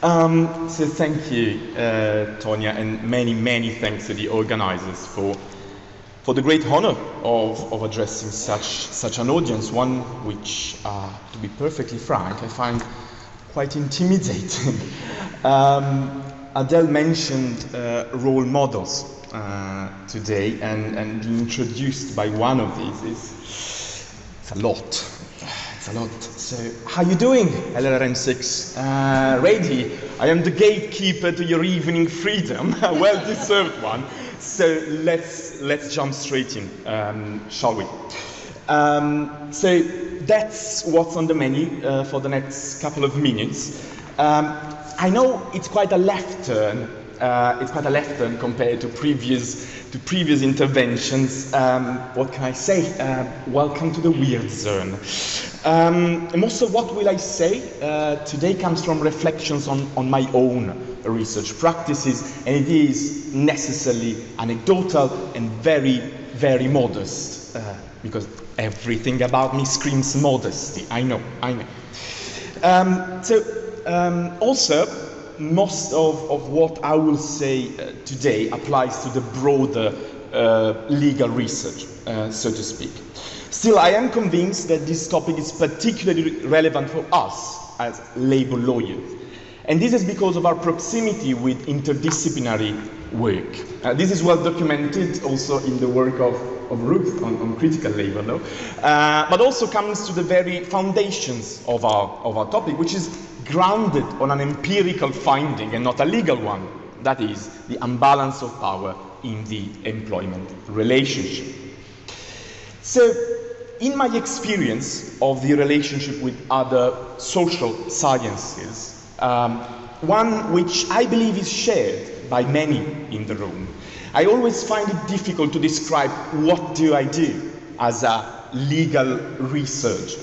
So thank you, Tonya, and many thanks to the organizers for the great honor of addressing such an audience, one which, to be perfectly frank, I find quite intimidating. Adele mentioned role models today, and being introduced by one of these it's a lot. It's a lot. So, how you doing, LLRN6? Ready? I am the gatekeeper to your evening freedom, a well-deserved one. So let's jump straight in, shall we? So that's what's on the menu for the next couple of minutes. I know it's quite a left turn. It's quite a left turn compared to previous interventions. What can I say? Welcome to the weird zone. Most of what will I say today comes from reflections on my own research practices, and it is necessarily anecdotal and very modest, because everything about me screams modesty. I know. Also, most of what I will say today applies to the broader legal research, so to speak. Still, I am convinced that this topic is particularly relevant for us as labor lawyers. And this is because of our proximity with interdisciplinary work. This is well documented also in the work of Ruth on critical labor law, but also comes to the very foundations of our topic, which is grounded on an empirical finding and not a legal one. That is, the imbalance of power in the employment relationship. So, in my experience of the relationship with other social sciences, one which I believe is shared by many in the room, I always find it difficult to describe what do I do as a legal researcher.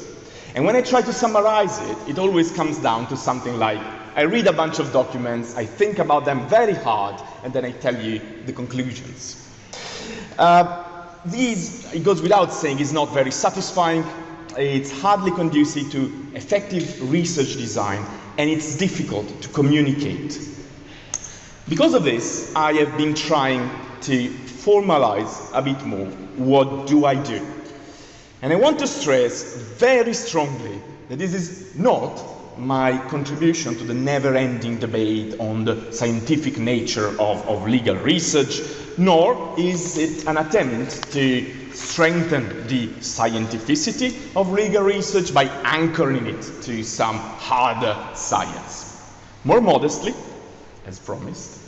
And when I try to summarize it, it always comes down to something like, I read a bunch of documents, I think about them very hard, and then I tell you the conclusions. This, it goes without saying, is not very satisfying. It's hardly conducive to effective research design, and it's difficult to communicate. Because of this, I have been trying to formalize a bit more what do I do. And I want to stress very strongly that this is not my contribution to the never-ending debate on the scientific nature of legal research, nor is it an attempt to strengthen the scientificity of legal research by anchoring it to some harder science. More modestly, as promised,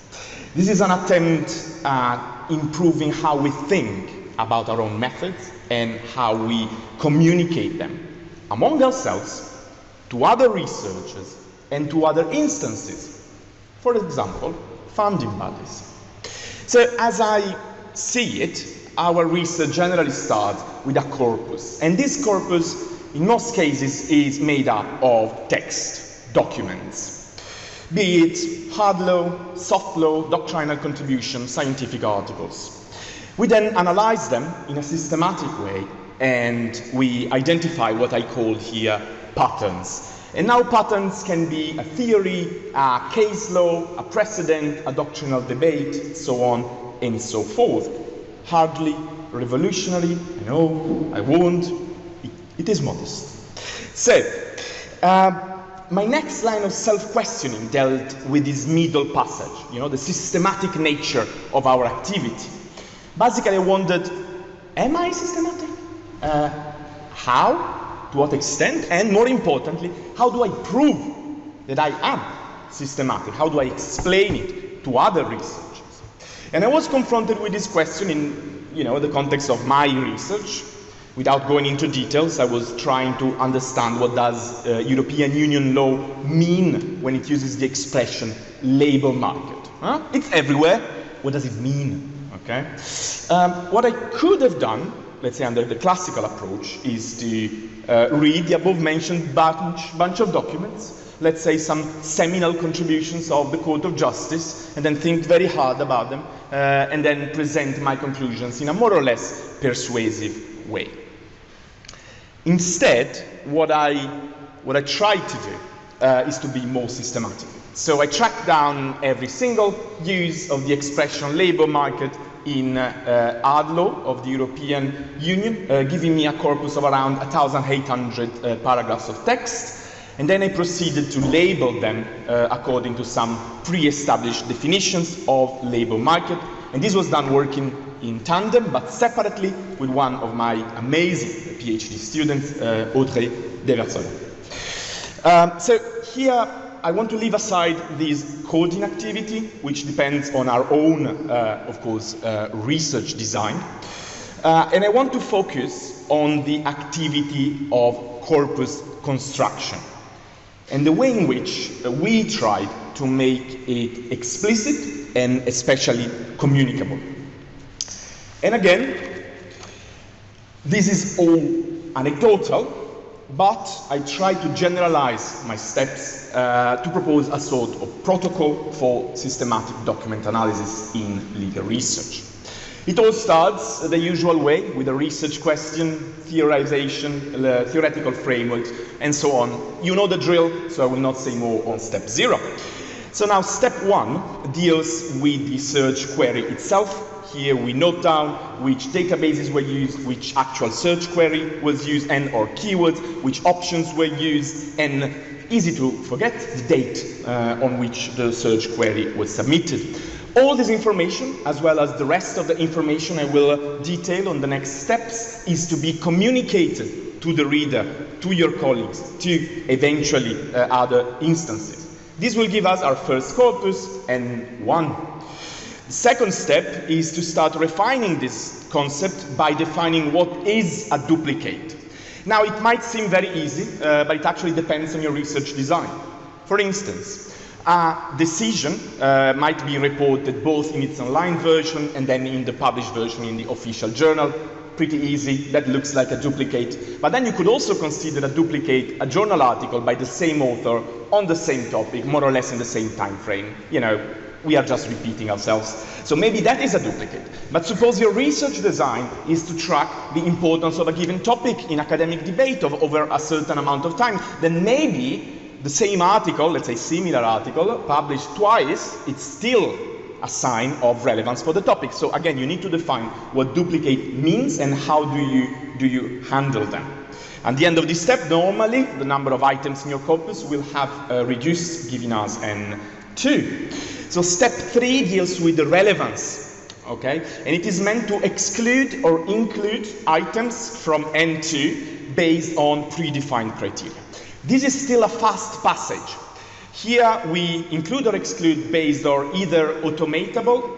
this is an attempt at improving how we think about our own methods and how we communicate them among ourselves, to other researchers, and to other instances. For example, funding bodies. So as I see it, our research generally starts with a corpus. And this corpus, in most cases, is made up of text, documents. Be it hard law, soft law, doctrinal contributions, scientific articles. We then analyze them in a systematic way, and we identify what I call here patterns. And now patterns can be a theory, a case law, a precedent, a doctrinal debate, so on and so forth. Hardly revolutionary, I know, I won't, it is modest. So, my next line of self-questioning dealt with this middle passage, the systematic nature of our activity. Basically, I wondered, am I systematic? How? To what extent? And more importantly, how do I prove that I am systematic? How do I explain it to other researchers? And I was confronted with this question in, the context of my research. Without going into details, I was trying to understand what does European Union law mean when it uses the expression labor market. It's everywhere. What does it mean? Okay. What I could have done, let's say under the classical approach, is to read the above-mentioned bunch of documents, let's say some seminal contributions of the Court of Justice, and then think very hard about them, and then present my conclusions in a more or less persuasive way. Instead, what I tried to do is to be more systematic. So I tracked down every single use of the expression labor market in hard law of the European Union, giving me a corpus of around 1,800 paragraphs of text. And then I proceeded to label them according to some pre-established definitions of labor market. And this was done working in tandem, but separately with one of my amazing PhD students, Audrey Deverson. So here I want to leave aside this coding activity, which depends on our own, of course, research design. And I want to focus on the activity of corpus construction and the way in which we tried to make it explicit and especially communicable. And again, this is all anecdotal, but I try to generalize my steps to propose a sort of protocol for systematic document analysis in legal research. It all starts the usual way with a research question, theorization, theoretical frameworks, and so on. You know the drill, so I will not say more on step 0. So now step 1 deals with the search query itself. Here we note down which databases were used, which actual search query was used, and or keywords, which options were used, and easy to forget, the date on which the search query was submitted. All this information, as well as the rest of the information I will detail on the next steps, is to be communicated to the reader, to your colleagues, to eventually other instances. This will give us our first corpus and 1. The second step is to start refining this concept by defining what is a duplicate. Now, it might seem very easy, but it actually depends on your research design. For instance, a decision might be reported both in its online version and then in the published version in the official journal. Pretty easy, that looks like a duplicate. But then you could also consider a duplicate a journal article by the same author on the same topic, more or less in the same time frame. You know, we are just repeating ourselves. So maybe that is a duplicate. But suppose your research design is to track the importance of a given topic in academic debate over a certain amount of time, then maybe the same article, let's say similar article, published twice, it's still a sign of relevance for the topic. So again, you need to define what duplicate means and how do you handle them. At the end of this step, normally the number of items in your corpus will have reduced, giving us N2. So step 3 deals with the relevance, okay? And it is meant to exclude or include items from N2 based on predefined criteria. This is still a fast passage. Here we include or exclude based on either automatable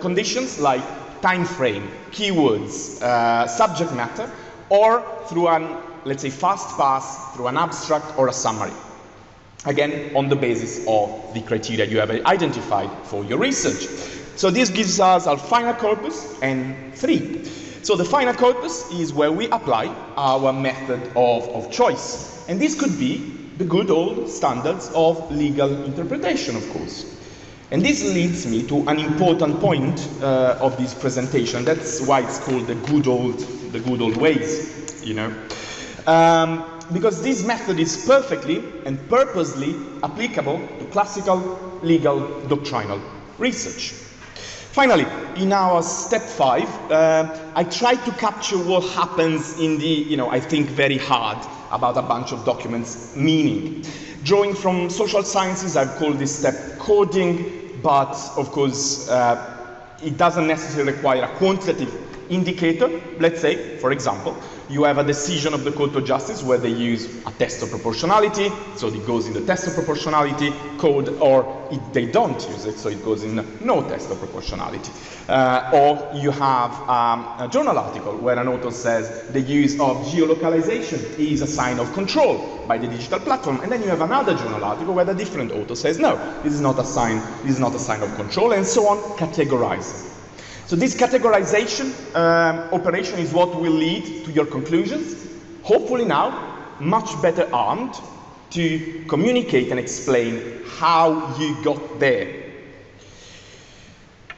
conditions like time frame, keywords, subject matter, or through an, let's say, fast pass through an abstract or a summary. Again, on the basis of the criteria you have identified for your research. So this gives us our final corpus N3. So the final corpus is where we apply our method of choice. And this could be the good old standards of legal interpretation, of course. And this leads me to an important point of this presentation. That's why it's called the good old ways, you know. Because this method is perfectly and purposely applicable to classical legal doctrinal research. Finally, in our step 5, I tried to capture what happens in the, you know, I think very hard about a bunch of documents meaning. Drawing from social sciences, I've called this step coding, but of course, it doesn't necessarily require a quantitative indicator. Let's say, for example, you have a decision of the Court of Justice where they use a test of proportionality, so it goes in the test of proportionality code, or they don't use it, so it goes in no test of proportionality. Or you have a journal article where an author says the use of geolocalization is a sign of control by the digital platform, and then you have another journal article where the different author says no, this is not a sign of control, and so on, categorizing. So this categorization operation is what will lead to your conclusions, hopefully now much better armed to communicate and explain how you got there.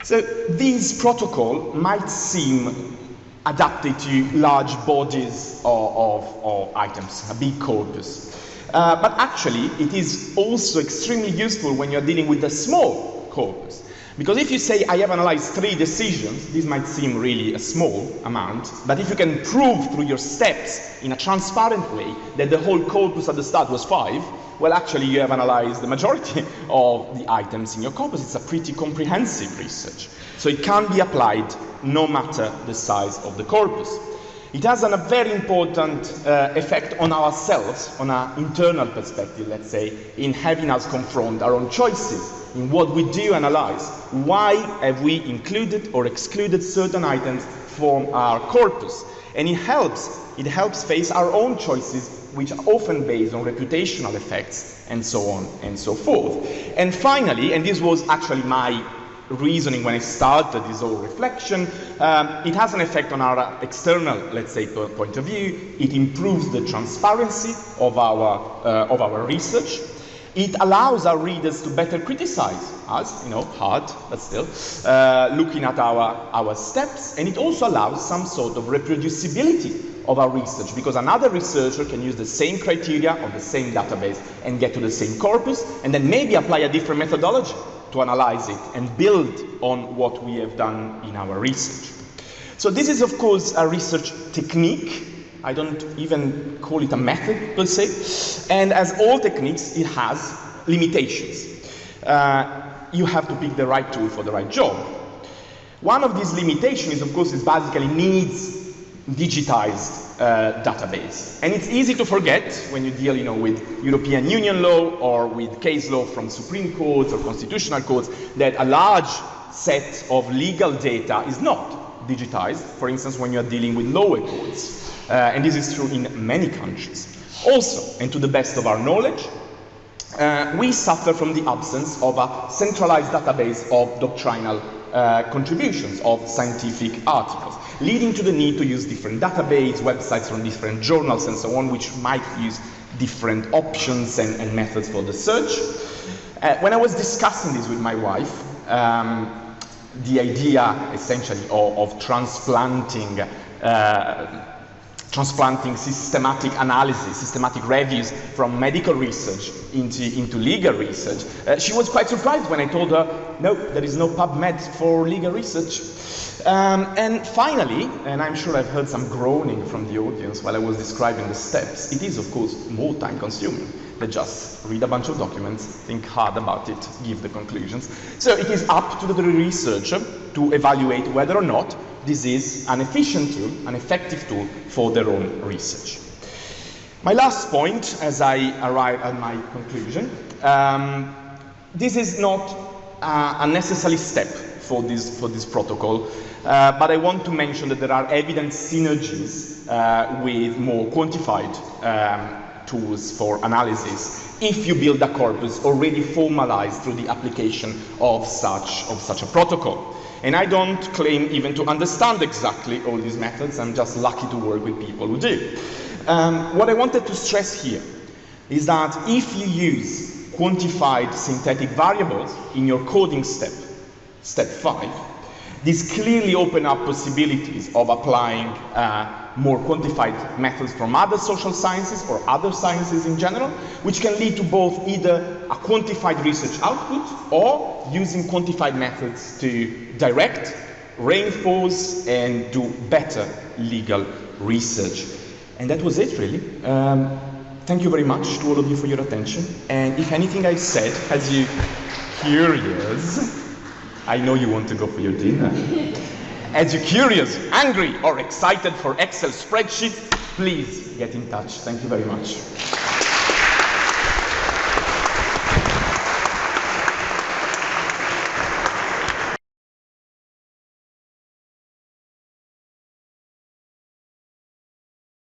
So this protocol might seem adapted to large bodies of items, a big corpus. But actually, it is also extremely useful when you're dealing with a small corpus. Because if you say, I have analyzed 3 decisions, this might seem really a small amount, but if you can prove through your steps in a transparent way that the whole corpus at the start was 5, well, actually you have analyzed the majority of the items in your corpus. It's a pretty comprehensive research. So it can be applied no matter the size of the corpus. It has a very important effect on ourselves, on our internal perspective, let's say, in having us confront our own choices in what we do analyze. Why have we included or excluded certain items from our corpus? And it helps face our own choices, which are often based on reputational effects, and so on and so forth. And finally, and this was actually my reasoning when I started this whole reflection, it has an effect on our external, let's say, point of view. It improves the transparency of our research. It allows our readers to better criticize us, hard, but still, looking at our steps, and it also allows some sort of reproducibility of our research, because another researcher can use the same criteria on the same database and get to the same corpus, and then maybe apply a different methodology to analyze it and build on what we have done in our research. So this is, of course, a research technique. I don't even call it a method per se. And as all techniques, it has limitations. You have to pick the right tool for the right job. One of these limitations is, of course, it basically needs digitized database. And it's easy to forget when you deal with European Union law or with case law from Supreme Courts or constitutional courts that a large set of legal data is not digitized, for instance, when you're dealing with lower courts. And this is true in many countries. Also, and to the best of our knowledge, we suffer from the absence of a centralized database of doctrinal contributions of scientific articles, leading to the need to use different database, websites from different journals and so on, which might use different options and methods for the search. When I was discussing this with my wife, the idea essentially of transplanting systematic analysis, systematic reviews from medical research into legal research. She was quite surprised when I told her, no, there is no PubMed for legal research. And finally, and I'm sure I've heard some groaning from the audience while I was describing the steps, it is, of course, more time-consuming than just read a bunch of documents, think hard about it, give the conclusions. So it is up to the researcher to evaluate whether or not this is an efficient tool, an effective tool for their own research. My last point, as I arrive at my conclusion, this is not a necessary step for this protocol, but I want to mention that there are evident synergies with more quantified tools for analysis if you build a corpus already formalized through the application of such a protocol. And I don't claim even to understand exactly all these methods. I'm just lucky to work with people who do. What I wanted to stress here is that if you use quantified synthetic variables in your coding step 5, these clearly open up possibilities of applying more quantified methods from other social sciences or other sciences in general, which can lead to both either a quantified research output or using quantified methods to direct, reinforce, and do better legal research. And that was it, really. Thank you very much to all of you for your attention. And if anything I said has you curious, I know you want to go for your dinner. As you're curious, angry, or excited for Excel spreadsheets, please get in touch. Thank you very much.